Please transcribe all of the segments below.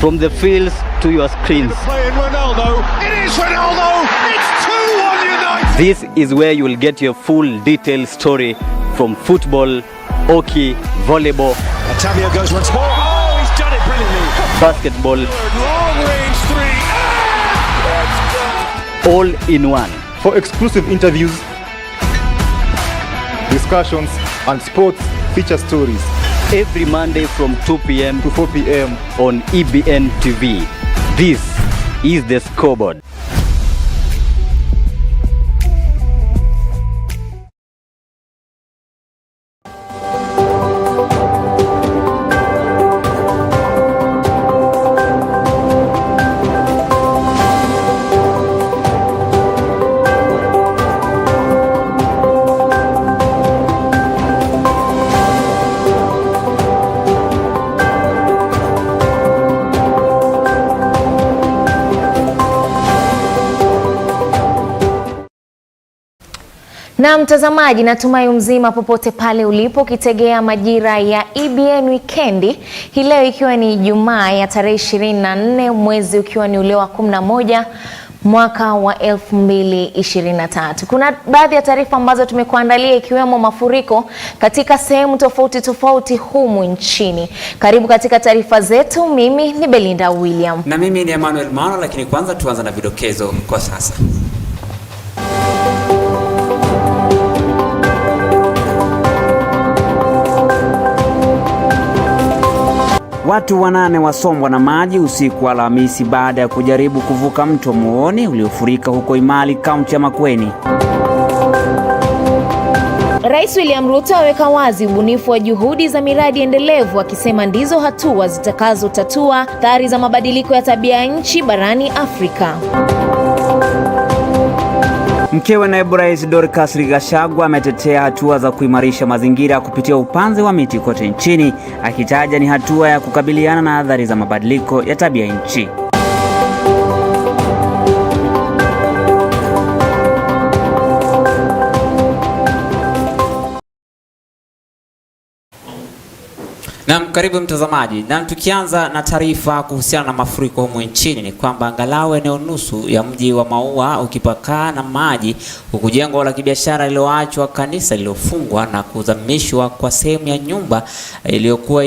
From the fields to your screens. Ronaldo. It is Ronaldo. It's 2-1 United. This is where you will get your full detailed story from football, hockey, volleyball. Octavio goes once more. Oh, he's done it brilliantly. Basketball. Long range three. All in one. For exclusive interviews, discussions, and sports feature stories. Every Monday from 2 p.m. to 4 p.m. on EBN TV. This is The Scoreboard. Na mtazamaji, natumai mzima popote pale ulipo kitegea majira ya EBN Weekendi. Hii leo ikiwa ni Ijumaa ya tarehe 24 mwezi ukiwa ni ule wa 11 mwaka wa 2023. Kuna baadhi ya taarifa ambazo tumekuandalia ikiwemo mafuriko katika sehemu tofauti tofauti humu nchini. Karibu katika taarifa zetu. Mimi ni Belinda William. Na mimi ni Emmanuel Mano, lakini kwanza tuanza na vidokezo kwa sasa. Watu 8 wasombwa na maji usiku wa Alhamisi baada ya kujaribu kuvuka mto Muoni uliofurika huko Imali, kaunti ya Makueni. Rais William Ruto aweka wazi ubunifu wa juhudi za miradi endelevu, akisema ndizo hatua zitakazotatua athari za mabadiliko ya tabia ya nchi barani Afrika. Mkewe naibu rais Dorcas Rigashagwa ametetea hatua za kuimarisha mazingira kupitia upanzi wa miti kote nchini, akitaja ni hatua ya kukabiliana na athari za mabadiliko ya tabia ya nchi. Karibu mtazamaji. Na tukianza na taarifa kuhusiana na mafuriko humu nchini ni kwamba angalau eneo nusu ya mji wa Maua ukipakaa na maji, huku jengo la kibiashara lililoachwa, kanisa lililofungwa na kuzamishwa kwa sehemu ya nyumba iliyokuwa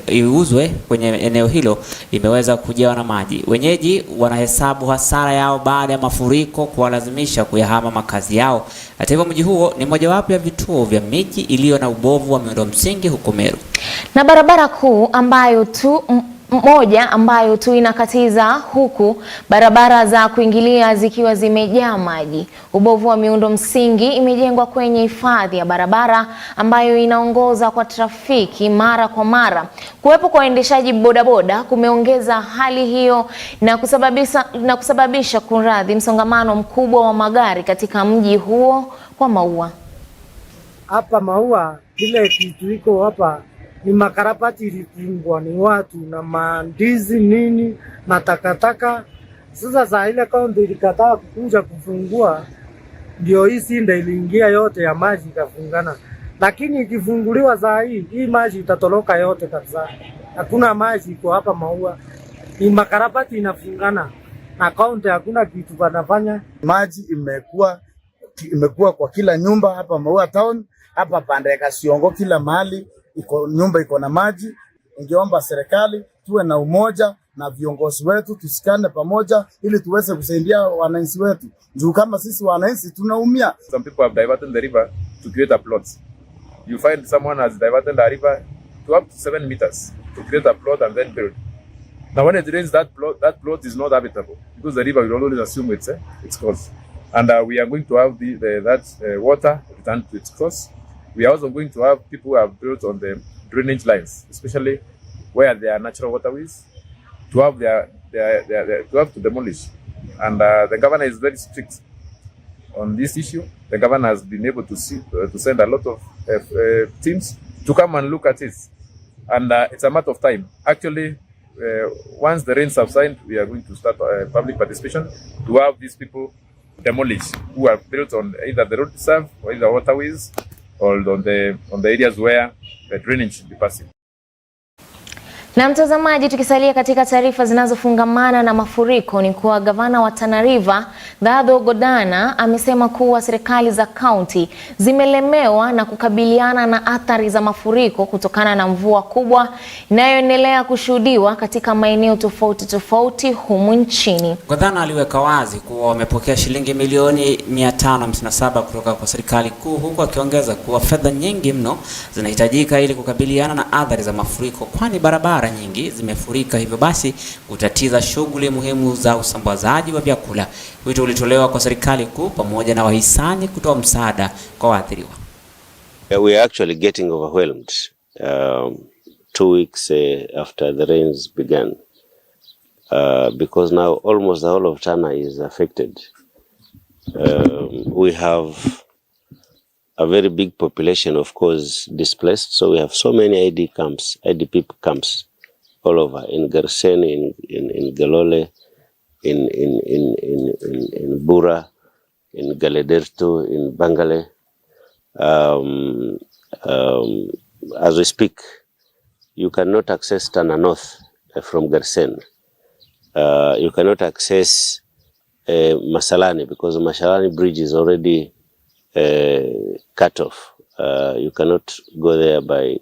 iuzwe kwenye eneo hilo imeweza kujawa na maji. Wenyeji wanahesabu hasara yao baada ya mafuriko kuwalazimisha kuyahama makazi yao. Hata hivyo, mji huo ni mojawapo ya vituo vya miji iliyo na ubovu wa miundo msingi huko Meru. Na barabara kuu ambayo tu inakatiza, huku barabara za kuingilia zikiwa zimejaa maji. Ubovu wa miundo msingi imejengwa kwenye hifadhi ya barabara ambayo inaongoza kwa trafiki mara kwa mara. Kuwepo kwa waendeshaji bodaboda kumeongeza hali hiyo na kusababisha msongamano mkubwa wa magari katika mji huo kwa Maua. Hapa Maua ile kitu iko hapa ni makarabati ilifungwa, ni watu na mandizi nini na takataka. Sasa saa ile kaunti ilikataa kukuja kufungua, ndio hii sinda iliingia yote ya maji ikafungana. Lakini ikifunguliwa saa hii maji itatoroka yote kabisa. Hakuna maji iko hapa Maua. Ni makarabati inafungana na kaunti hakuna kitu wanafanya. Maji imekuwa kwa kila nyumba hapa Maua town, hapa pande ya Kasiongo, kila mahali nyumba iko na maji. Ningeomba serikali tuwe na umoja na viongozi wetu, tusikane pamoja ili tuweze kusaidia wananchi wetu. Juu kama sisi wananchi tunaumia. Some people have diverted the river to create a plot. You find someone has diverted the river to up to 7 meters to create a plot and then build. Now when it rains, that plot is not habitable because the river will always assume its course. And we are going to have that water return to its course. We are also going to have people who have built on the drainage lines, especially where there are natural waterways, to have to demolish. And the governor is very strict on this issue. The governor has been able to send a lot of teams to come and look at it. And it's a matter of time. Actually, once the rains subside, we are going to start public participation to have these people demolished who are built on either the road reserve or either waterways or on the areas where the drainage should be passing. Na mtazamaji, tukisalia katika taarifa zinazofungamana na mafuriko ni kuwa gavana wa Tana River Dadho Godana amesema kuwa serikali za kaunti zimelemewa na kukabiliana na athari za mafuriko kutokana na mvua kubwa inayoendelea kushuhudiwa katika maeneo tofauti humu nchini. Godana aliweka wazi kuwa wamepokea shilingi milioni 557 kutoka kwa serikali kuu, huku akiongeza kuwa fedha nyingi mno zinahitajika ili kukabiliana na athari za mafuriko, kwani barabara nyingi zimefurika, hivyo basi kutatiza shughuli muhimu za usambazaji wa vyakula. Wito ulitolewa kwa serikali kuu pamoja na wahisani kutoa msaada kwa waathiriwa. We are actually getting overwhelmed 2 weeks after the rains began because now almost the whole of Tana is affected. We have a very big population, of course, displaced. So we have so many IDP camps all over in Garsen, in Galole, in Bura, in Galederto, in Bangale. As we speak, you cannot access Tana North from Garsen. You cannot access Masalani because the Masalani bridge is already cut off. You cannot go there by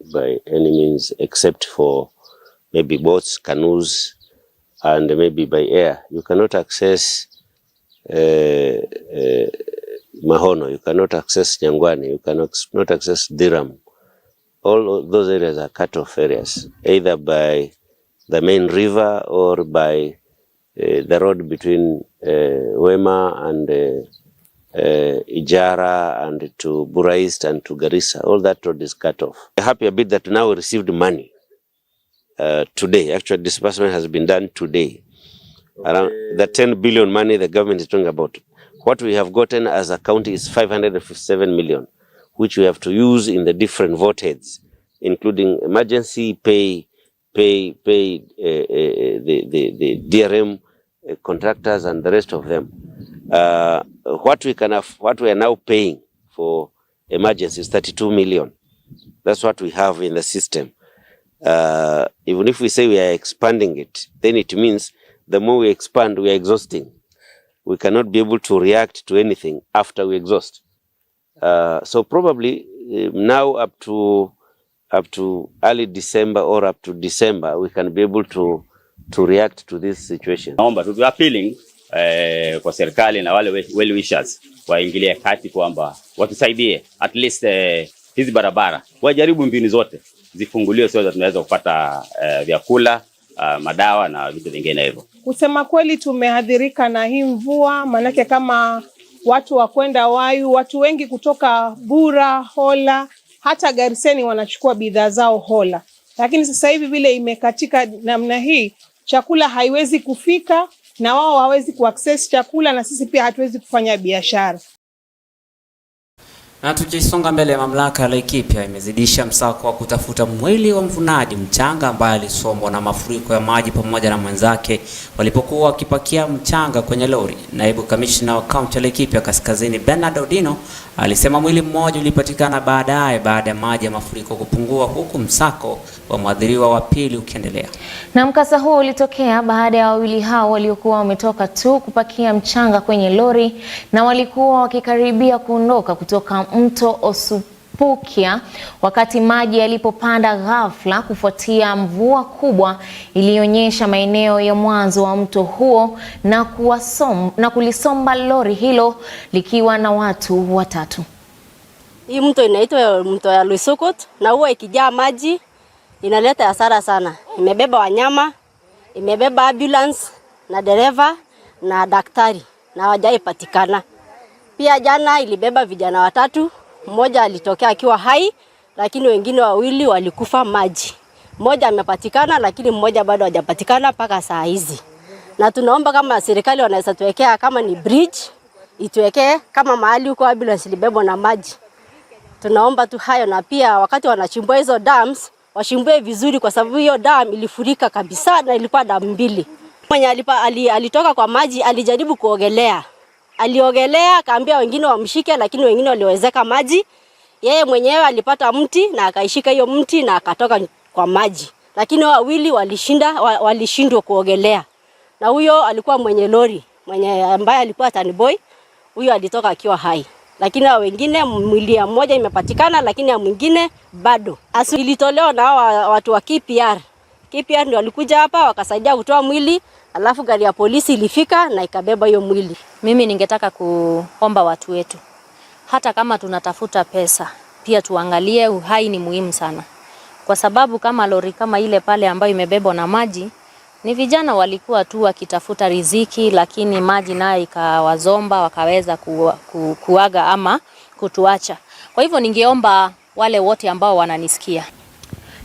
any means except for maybe boats, canoes, and maybe by air. You cannot access Mahono, you cannot access Nyangwani, you cannot access Diram. All those areas are cut off areas, either by the main river or by the road between Wema and Ijara and to Bura East and to Garissa. All that road is cut off. We're happy a bit that now we received money today. Actually, disbursement has been done today. Okay. Around the 10 billion money the government is talking about. What we have gotten as a county is 557 million, which we have to use in the different vote heads, including emergency pay the DRM contractors and the rest of them. What we are now paying for emergency is 32 million. That's what we have in the system. Even if we say we are expanding it, then it means the more we expand, we are exhausting. We cannot be able to react to anything after we exhaust. So probably now up to early December or up to December, we can be able to react to this situation. Naomba tu appealing kwa serikali na wale well wishers waingilie kati kwamba watusaidie at least hizi barabara. Wajaribu mbinu zote zifunguliwe sio tunaweza kupata vyakula, madawa na vitu vingine hivyo. Kusema kweli tumehadhirika na hii mvua, manake kama watu wa kwenda Wayu, watu wengi kutoka Bura, Hola, hata Gariseni wanachukua bidhaa zao Hola. Lakini sasa hivi vile imekatika namna hii, chakula haiwezi kufika na wao hawezi kuaccess chakula na sisi pia hatuwezi kufanya biashara. Na tukisonga mbele, mamlaka ya Laikipia imezidisha msako wa kutafuta mwili wa mvunaji mchanga ambaye alisombwa na mafuriko ya maji pamoja na mwenzake walipokuwa wakipakia mchanga kwenye lori. Naibu kamishna wa kaunti ya Laikipia Kaskazini Bernard Odino alisema mwili mmoja ulipatikana baadaye baada ya maji ya mafuriko kupungua, huku msako wa mwadhiriwa wa pili ukiendelea. Na mkasa huo ulitokea baada ya wawili hao waliokuwa wametoka tu kupakia mchanga kwenye lori na walikuwa wakikaribia kuondoka kutoka mto Osupukia wakati maji yalipopanda ghafla kufuatia mvua kubwa iliyonyesha maeneo ya mwanzo wa mto huo na kulisomba lori hilo likiwa na watu watatu. Hii mto inaitwa mto ya Luisokot na huwa ikijaa maji inaleta hasara sana. Imebeba wanyama, imebeba ambulance na dereva na daktari na hawajaipatikana. Pia jana ilibeba vijana watatu, mmoja alitokea akiwa hai lakini wengine wawili walikufa maji. Mmoja amepatikana lakini mmoja bado hajapatikana mpaka saa hizi. Na tunaomba kama serikali wanaweza tuwekea kama ni bridge, ituwekee kama mahali huko ambulance ilibebwa na maji. Tunaomba tu hayo, na pia wakati wanachimbua hizo dams, washimbue vizuri kwa sababu hiyo dam ilifurika kabisa na ilikuwa dam 2. Mwenye alitoka kwa maji alijaribu kuogelea. Aliogelea akaambia wengine wamshike lakini wengine waliwezeka maji. Yeye mwenyewe alipata mti na akaishika hiyo mti na akatoka kwa maji. lakini wawili walishindwa kuogelea. Na huyo alikuwa mwenye lori, ambaye alikuwa tanboy, huyo alitoka akiwa hai. Lakini hao wengine mwili ya mmoja imepatikana, lakini ya mwingine bado. Ilitolewa na watu wa KPR. KPR ndio walikuja hapa wakasaidia kutoa mwili, alafu gari ya polisi ilifika na ikabeba hiyo mwili. Mimi ningetaka kuomba watu wetu, hata kama tunatafuta pesa, pia tuangalie uhai ni muhimu sana. Kwa sababu kama lori kama ile pale ambayo imebebwa na maji, ni vijana walikuwa tu wakitafuta riziki, lakini maji nayo ikawazomba, wakaweza kuaga ama kutuacha. Kwa hivyo ningeomba wale wote ambao wananisikia.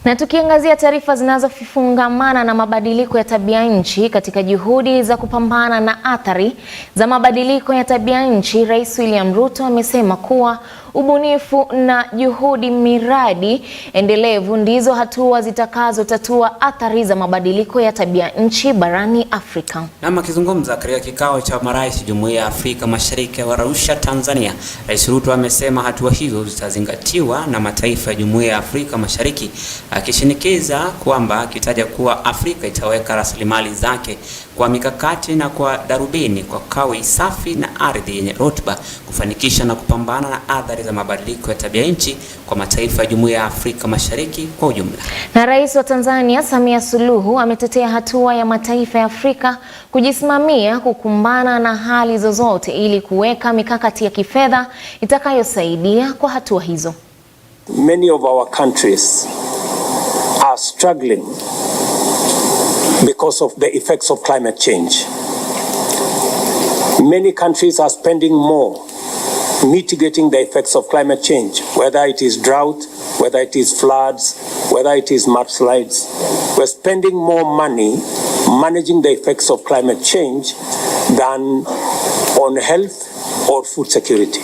Na tukiangazia taarifa zinazofungamana na mabadiliko ya tabia nchi, katika juhudi za kupambana na athari za mabadiliko ya tabia nchi, Rais William Ruto amesema kuwa ubunifu na juhudi miradi endelevu ndizo hatua zitakazotatua athari za mabadiliko ya tabia nchi barani Afrika. Na akizungumza katika kikao cha marais Jumuiya ya Afrika Mashariki wa Arusha, Tanzania, Rais Ruto amesema hatua hizo zitazingatiwa na mataifa ya Jumuiya ya Afrika Mashariki, akishinikiza kwamba akitaja kuwa Afrika itaweka rasilimali zake kwa mikakati na kwa darubini kwa kawi safi na ardhi yenye rutuba kufanikisha na kupambana na athari za mabadiliko ya tabia nchi kwa mataifa ya Jumuiya ya Afrika Mashariki kwa ujumla. Na Rais wa Tanzania Samia Suluhu ametetea hatua ya mataifa ya Afrika kujisimamia kukumbana na hali zozote ili kuweka mikakati ya kifedha itakayosaidia kwa hatua hizo. Many of our countries are struggling because of the effects of climate change. Many countries are spending more mitigating the effects of climate change, whether it is drought, whether it is floods, whether it is mudslides. We're spending more money managing the effects of climate change than on health or food security.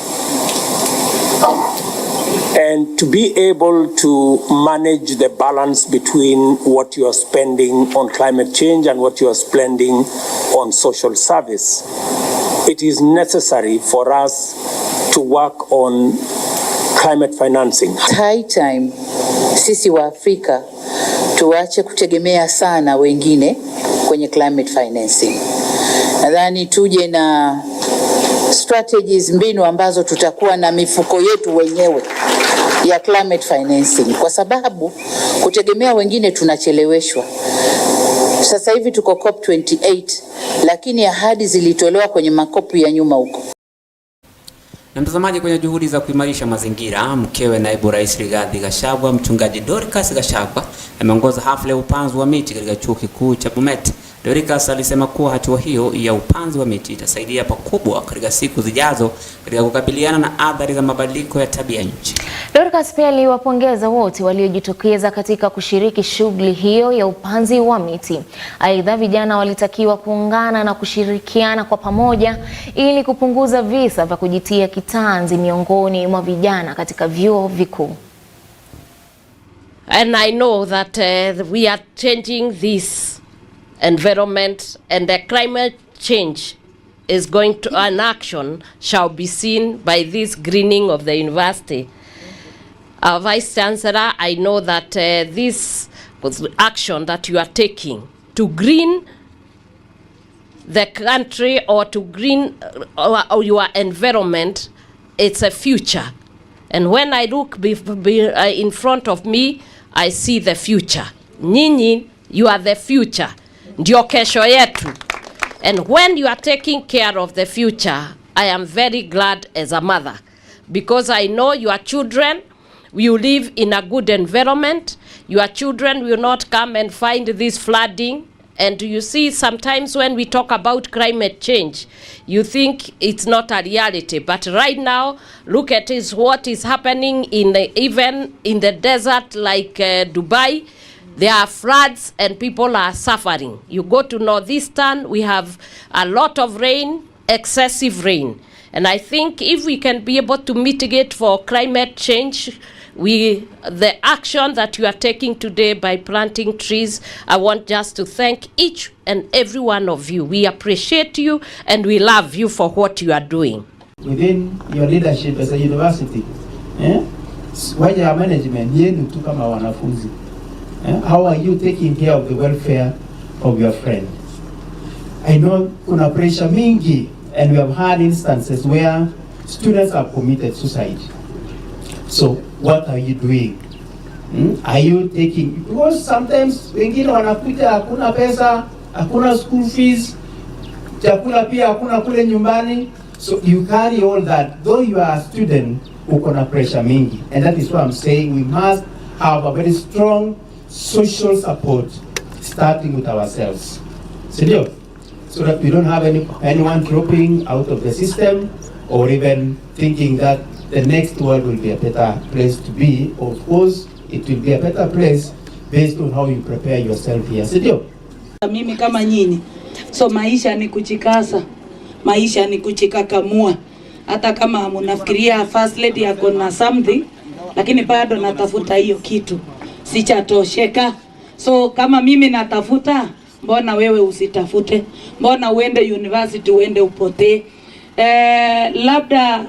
And to be able to manage the balance between what you are spending on climate change and what you are spending on social service, it is necessary for us to work on climate financing. High time sisi wa Afrika tuache kutegemea sana wengine kwenye climate financing. Nadhani tuje na strategies, mbinu ambazo tutakuwa na mifuko yetu wenyewe ya climate financing, kwa sababu kutegemea wengine tunacheleweshwa. Sasa hivi tuko COP28, lakini ahadi zilitolewa kwenye makopu ya nyuma huko. Na mtazamaji, kwenye juhudi za kuimarisha mazingira, mkewe naibu rais Rigathi Gachagua, mchungaji Dorcas Gachagua, ameongoza hafla ya upanzi wa miti katika chuo kikuu cha Bomet. Dorcas alisema kuwa hatua hiyo ya upanzi wa miti itasaidia pakubwa katika siku zijazo katika kukabiliana na athari za mabadiliko ya tabia nchi. Dorcas pia aliwapongeza wote waliojitokeza katika kushiriki shughuli hiyo ya upanzi wa miti. Aidha, vijana walitakiwa kuungana na kushirikiana kwa pamoja ili kupunguza visa vya kujitia kitanzi miongoni mwa vijana katika vyuo vikuu. And I know that we are changing this environment, and the climate change is going to, an action shall be seen by this greening of the university. Our Vice Chancellor, I know that this action that you are taking to green the country or to green your environment, it's a future. And when I look in front of me, I see the future. Nyinyi, you are the future. Ndio kesho yetu. And when you are taking care of the future, I am very glad as a mother, because I know your children will live in a good environment. Your children will not come and find this flooding. And you see, sometimes when we talk about climate change, you think it's not a reality. But right now, look at what is happening even in the desert like Dubai. There are floods and people are suffering. You go to Northeastern, we have a lot of rain, excessive rain. And I think if we can be able to mitigate for climate change, the action that you are taking today by planting trees, I want just to thank each and every one of you. We appreciate you and we love you for what you are doing. Within your leadership as a university, waja management yenu tu kama wanafunzi. How are you taking care of the welfare of your friend? I know kuna pressure mingi, and we have had instances where students have committed suicide. So what are you doing? Are you taking, because sometimes wengine wanakuja hakuna pesa, hakuna school fees, chakula pia hakuna kule nyumbani. So you carry all that, though you are a student, uko na pressure mingi. And that is why I'm saying we must have a very strong social support, starting with ourselves. Sindio? So that we don't have anyone dropping out of the system, or even thinking that the next world will be a better place to be. Of course, it will be a better place based on how you prepare yourself here. Sindio? Mimi kama nyinyi, so maisha ni kuchikasa, maisha ni kuchikakamua. Hata kama mnafikiria first lady yako na something, lakini bado natafuta hiyo kitu, sichatosheka. So kama mimi natafuta, mbona wewe usitafute? Mbona uende university uende upotee? Labda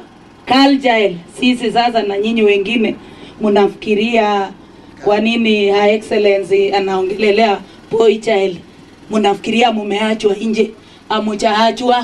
culture sisi sasa na nyinyi wengine mnafikiria kwa nini Her Excellency anaongelelea boy child, mnafikiria mumeachwa nje, amujaachwa.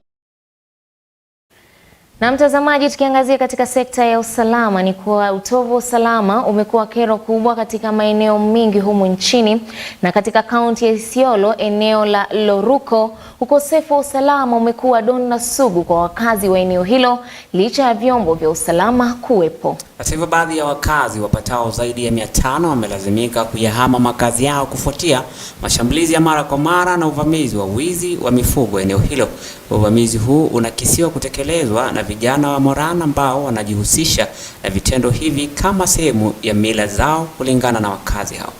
Na mtazamaji, tukiangazia katika sekta ya usalama, ni kuwa utovu wa usalama umekuwa kero kubwa katika maeneo mengi humu nchini, na katika kaunti ya Isiolo, eneo la Loruko, ukosefu wa usalama umekuwa donda sugu kwa wakazi wa eneo hilo licha ya vyombo vya usalama kuwepo. Hata hivyo, baadhi ya wakazi wapatao zaidi ya 500 wamelazimika kuyahama makazi yao kufuatia mashambulizi ya mara kwa mara na uvamizi wa wizi wa mifugo eneo hilo. Uvamizi huu unakisiwa kutekelezwa na vijana wa Moran ambao wanajihusisha na vitendo hivi kama sehemu ya mila zao, kulingana na wakazi hao.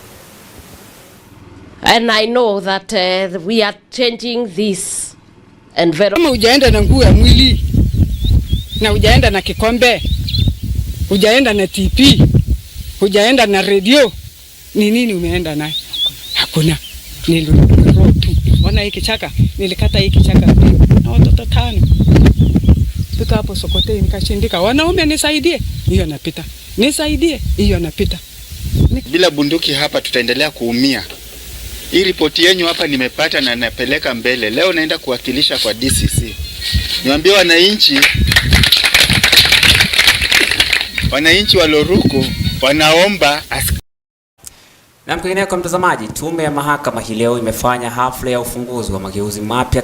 And I know that we are changing this environment. Kama hujaenda na nguo ya mwili, na hujaenda na kikombe, hujaenda na TP, hujaenda na radio, ni nini umeenda naye? Hakuna. Nilirudi tu. Wana hiki chaka, nilikata hiki chaka na watoto 5. Pika hapo Sokotei nikashindika. Wanaume nisaidie, hiyo napita. Nisaidie, hiyo napita. Bila bunduki hapa tutaendelea kuumia. Hii ripoti yenu hapa nimepata na napeleka mbele. Leo naenda kuwakilisha kwa DCC. Niwaambie wananchi wa Loruko wanaomba Na mkwingine kwa mtazamaji, tume ya mahakama hii leo imefanya hafla ya ufunguzi wa mageuzi mapya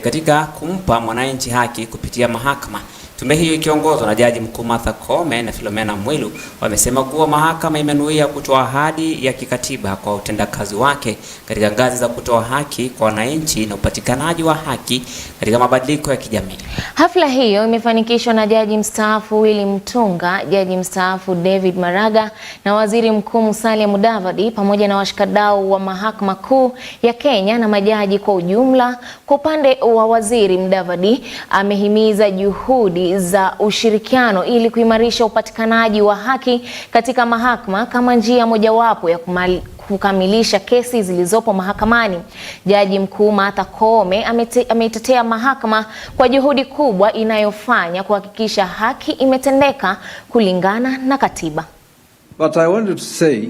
katika kumpa mwananchi haki kupitia mahakama. Tume hiyo ikiongozwa na Jaji Mkuu Martha Koome na Philomena Mwilu wamesema kuwa mahakama imenuia kutoa ahadi ya kikatiba kwa utendakazi wake katika ngazi za kutoa haki kwa wananchi na upatikanaji wa haki katika mabadiliko ya kijamii. Hafla hiyo imefanikishwa na Jaji mstaafu Willy Mutunga, Jaji mstaafu David Maraga na Waziri Mkuu Musalia Mudavadi pamoja na washikadau wa Mahakama Kuu ya Kenya na majaji kwa ujumla. Kwa upande wa Waziri Mudavadi, amehimiza juhudi za ushirikiano ili kuimarisha upatikanaji wa haki katika mahakama kama njia mojawapo ya kukamilisha kesi zilizopo mahakamani. Jaji Mkuu Martha Koome ameitetea mahakama kwa juhudi kubwa inayofanya kuhakikisha haki imetendeka kulingana na katiba. But I wanted to say,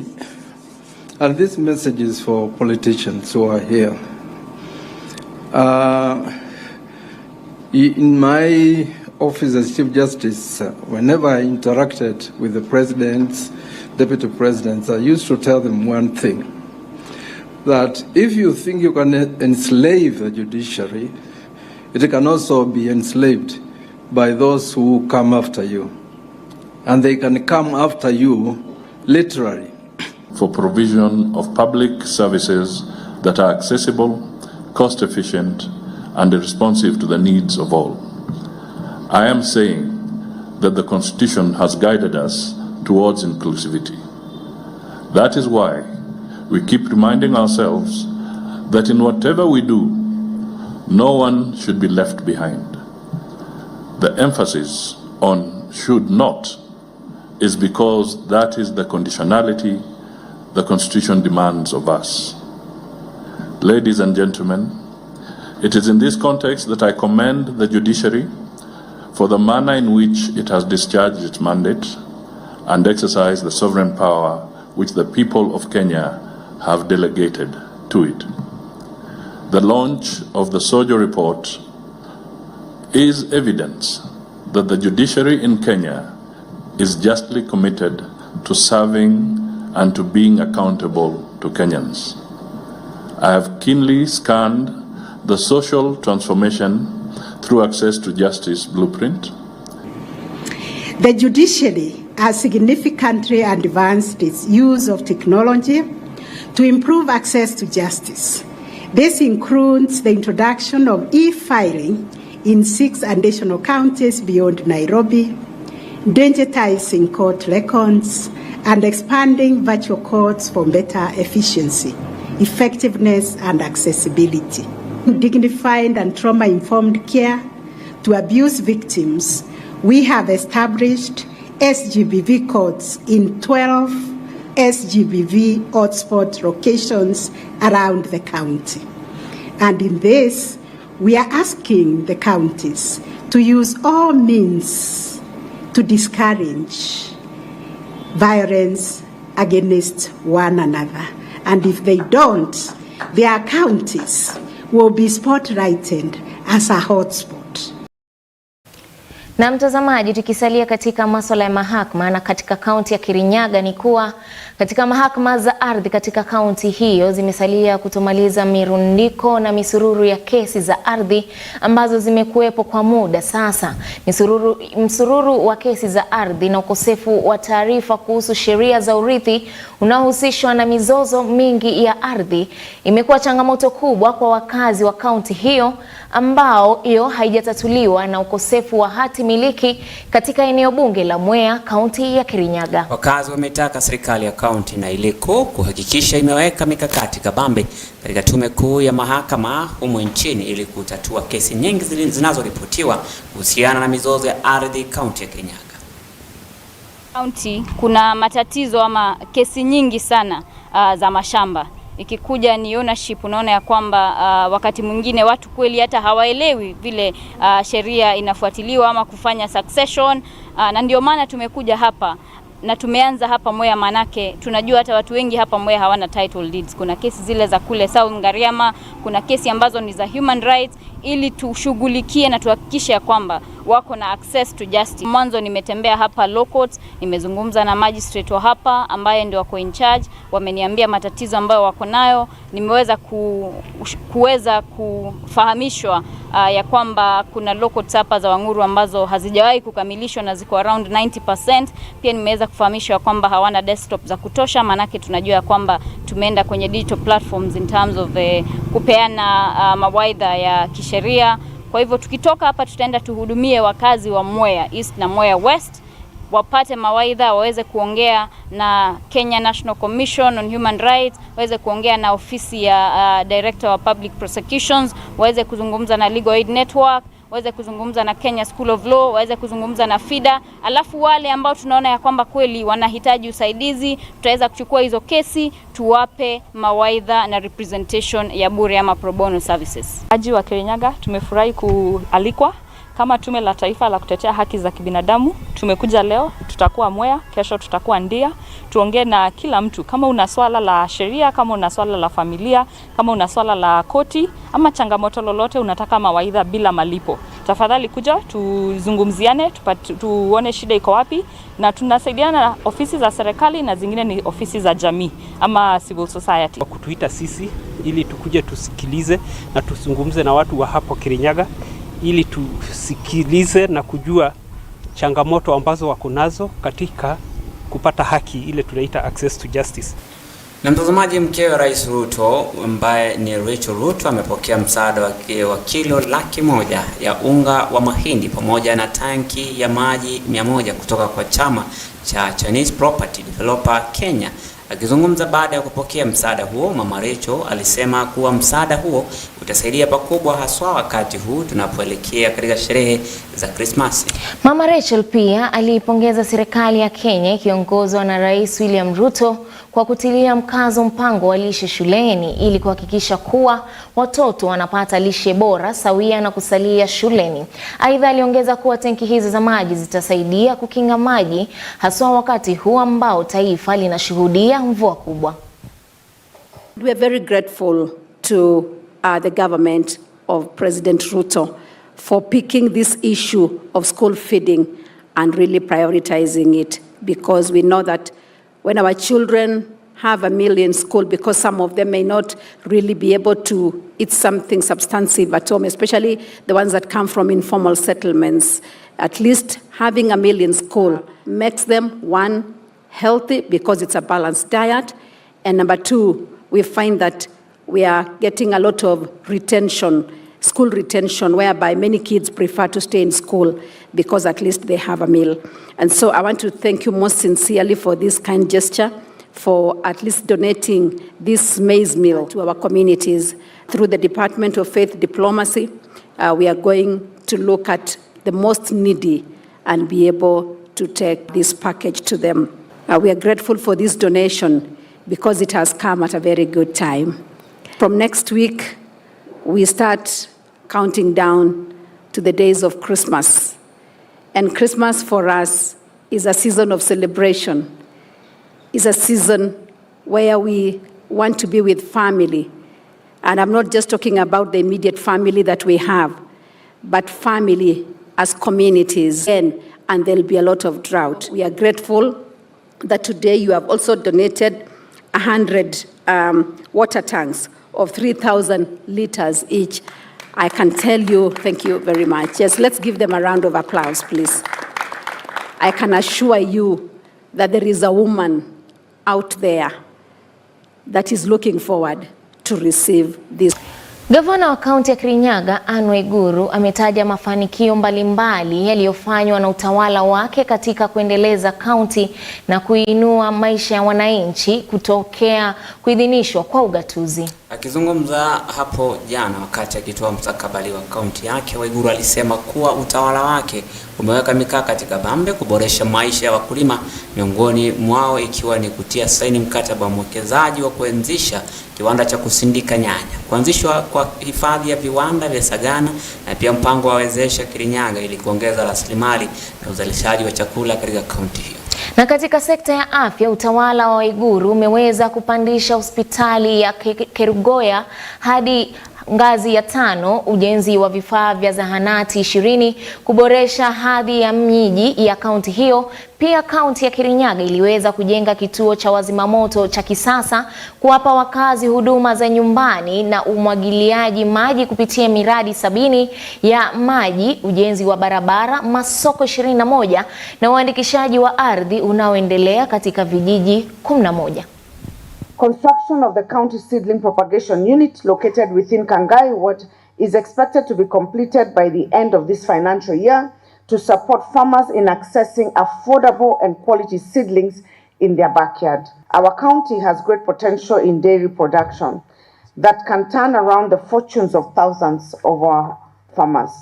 and this message is for politicians who are here. In my office as Chief Justice, whenever I interacted with the presidents, deputy presidents, I used to tell them one thing, that if you think you can enslave the judiciary, it can also be enslaved by those who come after you. And they can come after you literally. For provision of public services that are accessible, cost efficient, and responsive to the needs of all. I am saying that the Constitution has guided us towards inclusivity. That is why we keep reminding ourselves that in whatever we do, no one should be left behind. The emphasis on should not is because that is the conditionality the Constitution demands of us. Ladies and gentlemen, it is in this context that I commend the judiciary for the manner in which it has discharged its mandate and exercised the sovereign power which the people of Kenya have delegated to it. The launch of the Saamoja report is evidence that the judiciary in Kenya is justly committed to serving and to being accountable to Kenyans. I have keenly scanned the social transformation through access to justice blueprint. The judiciary has significantly advanced its use of technology to improve access to justice. This includes the introduction of e-filing in 6 additional counties beyond Nairobi, digitizing court records, and expanding virtual courts for better efficiency, effectiveness, and accessibility. Dignified and trauma-informed care to abuse victims, we have established SGBV courts in 12 SGBV hotspot locations around the county. And in this, we are asking the counties to use all means to discourage violence against one another. And if they don't, their counties will be spotlighted as a hotspot. Na mtazamaji, tukisalia katika masuala ya mahakama na katika kaunti ya Kirinyaga ni kuwa katika mahakama za ardhi katika kaunti hiyo zimesalia kutomaliza mirundiko na misururu ya kesi za ardhi ambazo zimekuwepo kwa muda sasa. Msururu wa kesi za ardhi na ukosefu wa taarifa kuhusu sheria za urithi unaohusishwa na mizozo mingi ya ardhi imekuwa changamoto kubwa kwa wakazi wa kaunti hiyo, ambao hiyo haijatatuliwa na ukosefu wa hati miliki katika eneo bunge la Mwea, kaunti ya Kirinyaga. Wakazi wametaka serikali ya kaunti na ile kuu kuhakikisha imeweka mikakati kabambe katika tume kuu ya mahakama humu nchini ili kutatua kesi nyingi zinazoripotiwa kuhusiana na mizozo ya ardhi kaunti ya Kirinyaga. Kaunti kuna matatizo ama kesi nyingi sana za mashamba. Ikikuja ni ownership, unaona ya kwamba wakati mwingine watu kweli hata hawaelewi vile sheria inafuatiliwa ama kufanya succession, na ndio maana tumekuja hapa na tumeanza hapa Mwea, manake tunajua hata watu wengi hapa Mwea hawana title deeds. Kuna kesi zile za kule South Ngariama, kuna kesi ambazo ni za human rights, ili tushughulikie na tuhakikishe ya kwamba wako na access to justice. Mwanzo nimetembea hapa law courts, nimezungumza na magistrate wa hapa ambaye ndio wako in charge, wameniambia matatizo ambayo wako nayo. Nimeweza kuweza kufahamishwa ya kwamba kuna law courts hapa za Wanguru ambazo hazijawahi kukamilishwa na ziko around 90%. Pia nimeweza kufahamishwa kwamba hawana desktop za kutosha, manake tunajua kwamba tumeenda kwenye digital platforms in terms of kupeana mawaidha ya kisheria. Kwa hivyo tukitoka hapa tutaenda tuhudumie wakazi wa Mwea East na Mwea West, wapate mawaidha, waweze kuongea na Kenya National Commission on Human Rights, waweze kuongea na ofisi ya Director of Public Prosecutions, waweze kuzungumza na Legal Aid Network, waweze kuzungumza na Kenya School of Law, waweze kuzungumza na FIDA. Alafu wale ambao tunaona ya kwamba kweli wanahitaji usaidizi, tutaweza kuchukua hizo kesi tuwape mawaidha na representation ya bure ama pro bono services. Aji wa Kirinyaga tumefurahi kualikwa kama Tume la Taifa la Kutetea Haki za Kibinadamu. Tumekuja leo, tutakuwa Mwea, kesho tutakuwa Ndia, tuongee na kila mtu. Kama una swala la sheria, kama una swala la familia, kama una swala la koti ama changamoto lolote unataka mawaidha bila malipo, tafadhali kuja tuzungumziane, tuone shida iko wapi, na tunasaidiana na ofisi za serikali na zingine ni ofisi za jamii ama civil society. Kutuita sisi ili tukuje tusikilize na tuzungumze na watu wa hapo Kirinyaga, ili tusikilize na kujua changamoto ambazo wako nazo katika kupata haki ile tunaita access to justice. Na mtazamaji, mkewe wa Rais Ruto ambaye ni Rachel Ruto amepokea msaada wa kilo 100,000 ya unga wa mahindi pamoja na tanki ya maji 100 kutoka kwa chama cha Chinese Property Developer Kenya. Akizungumza baada ya kupokea msaada huo, Mama Rachel alisema kuwa msaada huo utasaidia pakubwa haswa wakati huu tunapoelekea katika sherehe za Krismasi. Mama Rachel pia aliipongeza serikali ya Kenya ikiongozwa na Rais William Ruto kwa kutilia mkazo mpango wa lishe shuleni ili kuhakikisha kuwa watoto wanapata lishe bora sawia na kusalia shuleni. Aidha, aliongeza kuwa tenki hizo za maji zitasaidia kukinga maji haswa wakati huu ambao taifa linashuhudia mvua kubwa. We are very grateful to the government of President Ruto for picking this issue of school feeding and really prioritizing it, because we know that when our children have a meal in school, because some of them may not really be able to eat something substantive at home, especially the ones that come from informal settlements, at least having a meal in school makes them, one, healthy because it's a balanced diet, and number two, we find that we are getting a lot of retention, school retention, whereby many kids prefer to stay in school because at least they have a meal. And so I want to thank you most sincerely for this kind gesture, for at least donating this maize meal to our communities. Through the Department of Faith Diplomacy, we are going to look at the most needy and be able to take this package to them. We are grateful for this donation because it has come at a very good time. From next week, we start counting down to the days of Christmas. And Christmas for us is a season of celebration. It's a season where we want to be with family. And I'm not just talking about the immediate family that we have, but family as communities. And there'll be a lot of drought. We are grateful that today you have also donated 100 water tanks of 3,000 liters each. I can tell you, thank you very much. Yes, let's give them a round of applause, please. I can assure you that there is a woman out there that is looking forward to receive this. Gavana wa kaunti ya Kirinyaga Anne Waiguru ametaja mafanikio mbalimbali yaliyofanywa na utawala wake katika kuendeleza kaunti na kuinua maisha ya wananchi kutokea kuidhinishwa kwa ugatuzi. Akizungumza hapo jana wakati akitoa mstakabali wa kaunti yake, Waiguru alisema kuwa utawala wake umeweka mikakati kabambe kuboresha maisha ya wakulima, miongoni mwao ikiwa ni kutia saini mkataba wa mwekezaji wa kuanzisha kiwanda cha kusindika nyanya, kuanzishwa kwa hifadhi ya viwanda vya Sagana na pia mpango wa wezesha Kirinyaga ili kuongeza rasilimali na uzalishaji wa chakula katika kaunti hiyo. Na katika sekta ya afya, utawala wa Waiguru umeweza kupandisha hospitali ya Kerugoya hadi ngazi ya 5, ujenzi wa vifaa vya zahanati 20, kuboresha hadhi ya miji ya kaunti hiyo. Pia kaunti ya Kirinyaga iliweza kujenga kituo cha wazimamoto cha kisasa, kuwapa wakazi huduma za nyumbani na umwagiliaji maji kupitia miradi 70 ya maji, ujenzi wa barabara, masoko 21 na uandikishaji wa ardhi unaoendelea katika vijiji 11. Construction of the county seedling propagation unit located within Kangai Ward is expected to be completed by the end of this financial year to support farmers in accessing affordable and quality seedlings in their backyard. Our county has great potential in dairy production that can turn around the fortunes of thousands of our farmers.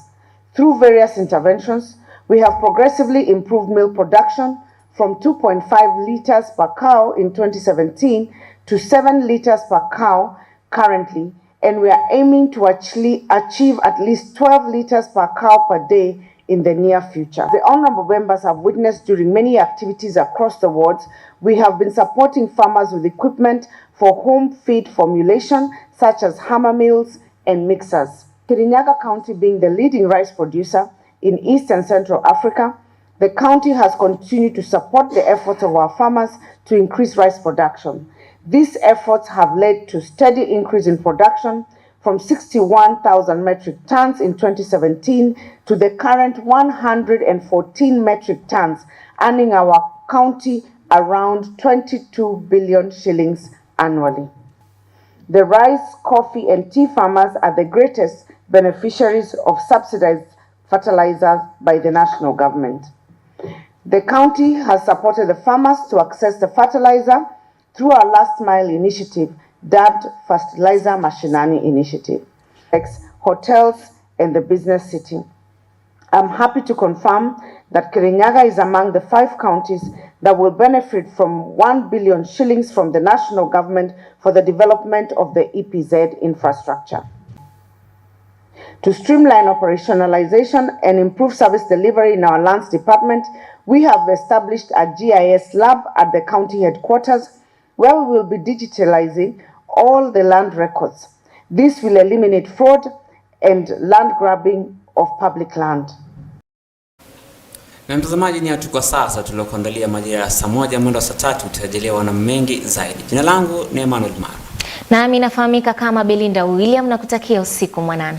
Through various interventions, we have progressively improved milk production from 2.5 liters per cow in 2017 to 7 liters per cow currently, and we are aiming to achieve at least 12 liters per cow per day in the near future. The honorable members have witnessed during many activities across the wards, we have been supporting farmers with equipment for home feed formulation, such as hammer mills and mixers. Kirinyaga County being the leading rice producer in East and Central Africa, the county has continued to support the efforts of our farmers to increase rice production. These efforts have led to steady increase in production from 61,000 metric tons in 2017 to the current 114 metric tons, earning our county around 22 billion shillings annually. The rice, coffee, and tea farmers are the greatest beneficiaries of subsidized fertilizers by the national government. The county has supported the farmers to access the fertilizer through our last mile initiative, dubbed Fertilizer Mashinani Initiative, hotels and the business city. I'm happy to confirm that Kirinyaga is among the 5 counties that will benefit from 1 billion shillings from the national government for the development of the EPZ infrastructure. To streamline operationalization and improve service delivery in our lands department, we have established a GIS lab at the county headquarters where we will be digitalizing all the land records. This will eliminate fraud and land grabbing of public land. Na mtazamaji, ni hatu kwa sasa tuliokuandalia majira ya saa moja mwendo wa saa 3 tutajelewa na mengi zaidi. Jina langu ni Emmanuel Mara. Nami nafahamika kama Belinda William na kutakia usiku mwanana.